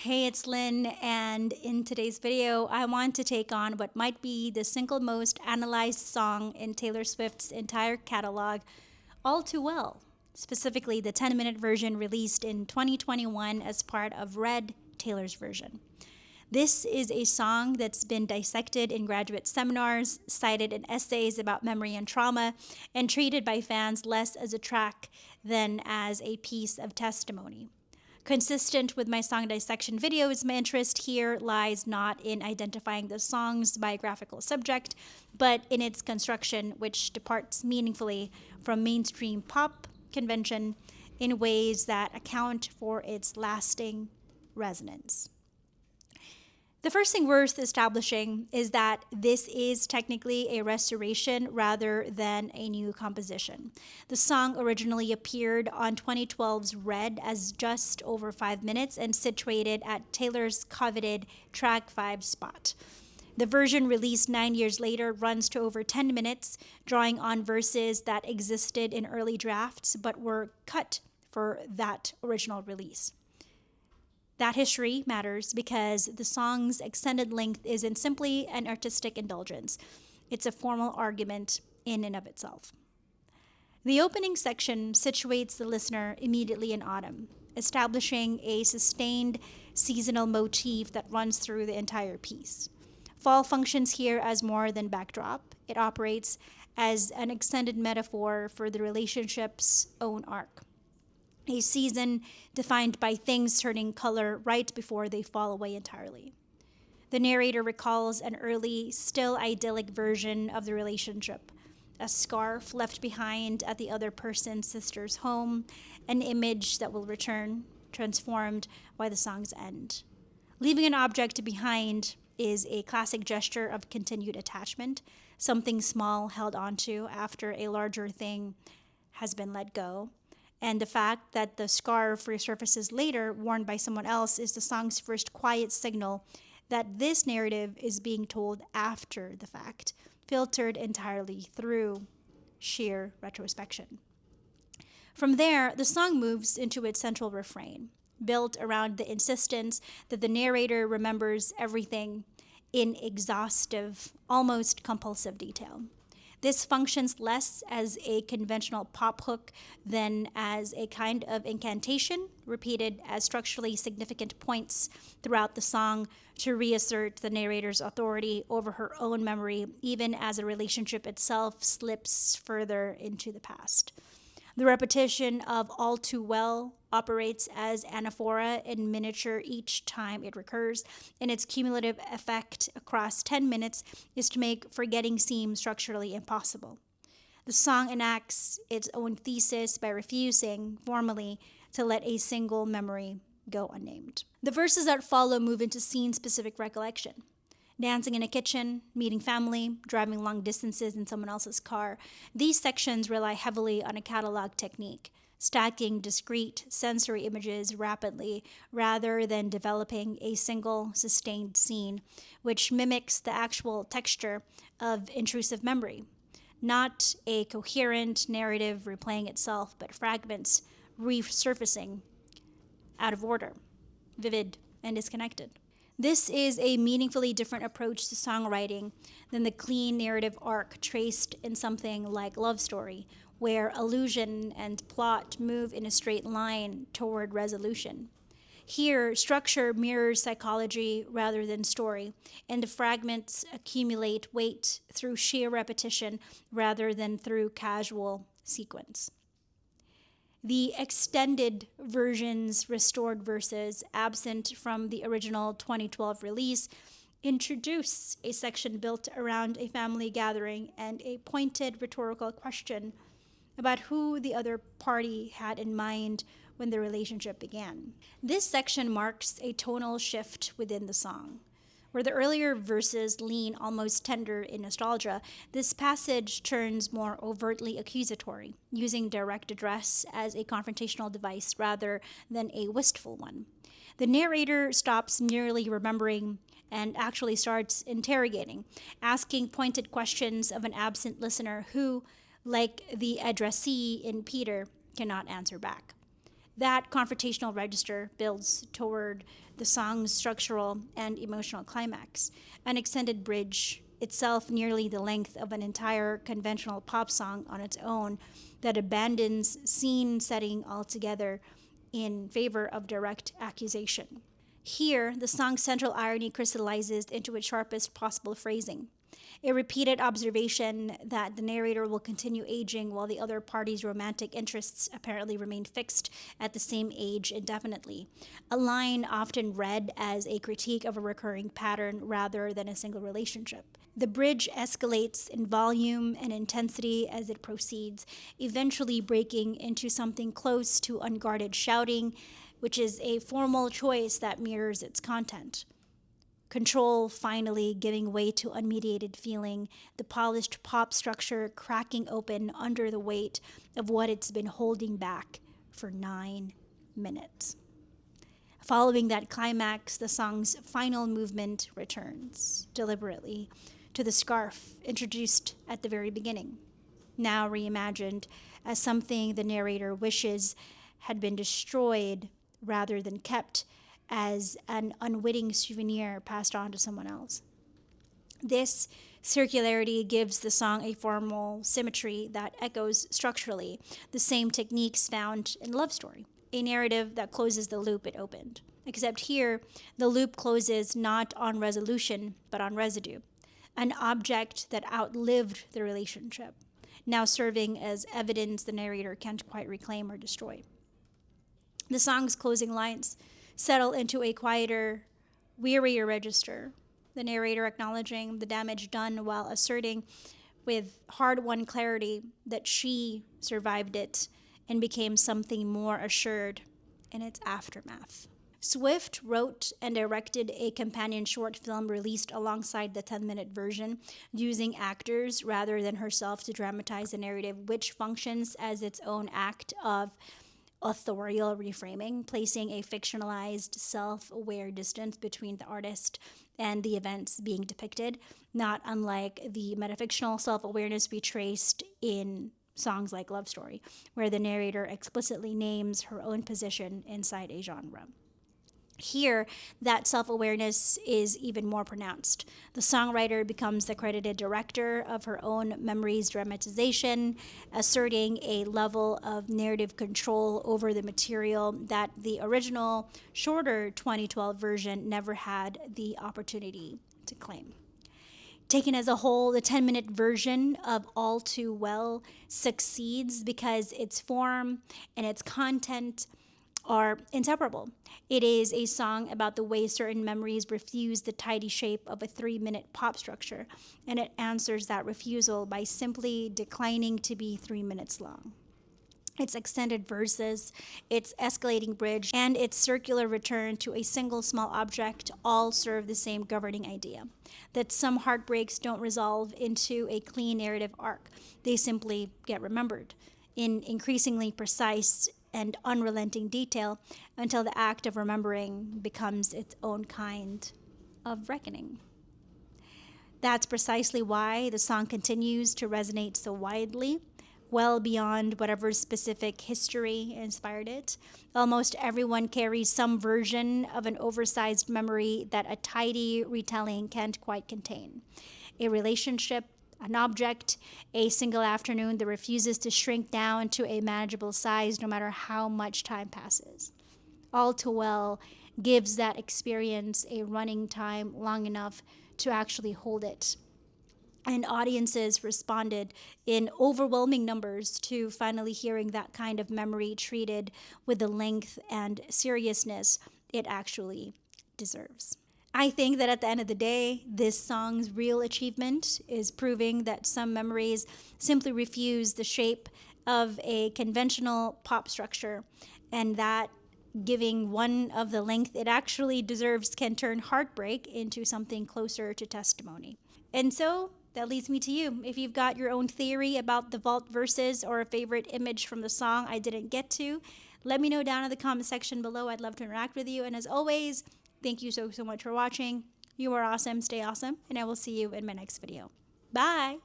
Hey, it's Lynn, and in today's video, I want to take on what might be the single most analyzed song in Taylor Swift's entire catalog, All Too Well, specifically the 10-minute version released in 2021 as part of Red, Taylor's version. This is a song that's been dissected in graduate seminars, cited in essays about memory and trauma, and treated by fans less as a track than as a piece of testimony. Consistent with my song dissection videos, my interest here lies not in identifying the song's biographical subject, but in its construction, which departs meaningfully from mainstream pop convention in ways that account for its lasting resonance. The first thing worth establishing is that this is technically a restoration rather than a new composition. The song originally appeared on 2012's Red as just over 5 minutes and situated at Taylor's coveted track 5 spot. The version released 9 years later runs to over 10 minutes, drawing on verses that existed in early drafts but were cut for that original release. That history matters because the song's extended length isn't simply an artistic indulgence. It's a formal argument in and of itself. The opening section situates the listener immediately in autumn, establishing a sustained seasonal motif that runs through the entire piece. Fall functions here as more than backdrop. It operates as an extended metaphor for the relationship's own arc. A season defined by things turning color right before they fall away entirely. The narrator recalls an early, still idyllic version of the relationship, a scarf left behind at the other person's sister's home, an image that will return, transformed by the song's end. Leaving an object behind is a classic gesture of continued attachment, something small held onto after a larger thing has been let go. And the fact that the scarf resurfaces later, worn by someone else, is the song's first quiet signal that this narrative is being told after the fact, filtered entirely through sheer retrospection. From there, the song moves into its central refrain, built around the insistence that the narrator remembers everything in exhaustive, almost compulsive detail. This functions less as a conventional pop hook than as a kind of incantation, repeated as structurally significant points throughout the song to reassert the narrator's authority over her own memory, even as the relationship itself slips further into the past. The repetition of All Too Well operates as anaphora in miniature each time it recurs, and its cumulative effect across 10 minutes is to make forgetting seem structurally impossible. The song enacts its own thesis by refusing, formally, to let a single memory go unnamed. The verses that follow move into scene-specific recollection. Dancing in a kitchen, meeting family, driving long distances in someone else's car. These sections rely heavily on a catalog technique, stacking discrete sensory images rapidly rather than developing a single sustained scene, which mimics the actual texture of intrusive memory. Not a coherent narrative replaying itself, but fragments resurfacing out of order, vivid and disconnected. This is a meaningfully different approach to songwriting than the clean narrative arc traced in something like Love Story, where allusion and plot move in a straight line toward resolution. Here, structure mirrors psychology rather than story, and the fragments accumulate weight through sheer repetition rather than through casual sequence. The extended version's restored verses, absent from the original 2012 release, introduce a section built around a family gathering and a pointed rhetorical question about who the other party had in mind when the relationship began. This section marks a tonal shift within the song. Where the earlier verses lean almost tender in nostalgia, this passage turns more overtly accusatory, using direct address as a confrontational device rather than a wistful one. The narrator stops merely remembering and actually starts interrogating, asking pointed questions of an absent listener who, like the addressee in Peter, cannot answer back. That confrontational register builds toward the song's structural and emotional climax, an extended bridge, itself nearly the length of an entire conventional pop song on its own, that abandons scene setting altogether in favor of direct accusation. Here, the song's central irony crystallizes into its sharpest possible phrasing. A repeated observation that the narrator will continue aging while the other party's romantic interests apparently remain fixed at the same age indefinitely. A line often read as a critique of a recurring pattern rather than a single relationship. The bridge escalates in volume and intensity as it proceeds, eventually breaking into something close to unguarded shouting, which is a formal choice that mirrors its content. Control finally giving way to unmediated feeling, the polished pop structure cracking open under the weight of what it's been holding back for 9 minutes. Following that climax, the song's final movement returns, deliberately, to the scarf introduced at the very beginning, now reimagined as something the narrator wishes had been destroyed rather than kept as an unwitting souvenir passed on to someone else. This circularity gives the song a formal symmetry that echoes structurally the same techniques found in Love Story, a narrative that closes the loop it opened. Except here, the loop closes not on resolution, but on residue, an object that outlived the relationship, now serving as evidence the narrator can't quite reclaim or destroy. The song's closing lines settle into a quieter, wearier register, the narrator acknowledging the damage done while asserting with hard-won clarity that she survived it and became something more assured in its aftermath. Swift wrote and directed a companion short film released alongside the 10-minute version, using actors rather than herself to dramatize the narrative, which functions as its own act of authorial reframing, placing a fictionalized, self-aware distance between the artist and the events being depicted, not unlike the metafictional self-awareness we traced in songs like Love Story, where the narrator explicitly names her own position inside a genre. Here, that self-awareness is even more pronounced. The songwriter becomes the credited director of her own memory's dramatization, asserting a level of narrative control over the material that the original, shorter 2012 version never had the opportunity to claim. Taken as a whole, the 10-minute version of All Too Well succeeds because its form and its content are inseparable. It is a song about the way certain memories refuse the tidy shape of a 3-minute pop structure, and it answers that refusal by simply declining to be 3 minutes long. Its extended verses, its escalating bridge, and its circular return to a single small object all serve the same governing idea, that some heartbreaks don't resolve into a clean narrative arc. They simply get remembered in increasingly precise and unrelenting detail until the act of remembering becomes its own kind of reckoning. That's precisely why the song continues to resonate so widely, well beyond whatever specific history inspired it. Almost everyone carries some version of an oversized memory that a tidy retelling can't quite contain. A relationship, an object, a single afternoon that refuses to shrink down to a manageable size no matter how much time passes. All Too Well gives that experience a running time long enough to actually hold it. And audiences responded in overwhelming numbers to finally hearing that kind of memory treated with the length and seriousness it actually deserves. I think that at the end of the day, this song's real achievement is proving that some memories simply refuse the shape of a conventional pop structure, and that giving one of the length it actually deserves can turn heartbreak into something closer to testimony. And so that leads me to you. If you've got your own theory about the vault verses or a favorite image from the song I didn't get to, let me know down in the comment section below. I'd love to interact with you. And as always, thank you so much for watching. You are awesome. Stay awesome. And I will see you in my next video. Bye.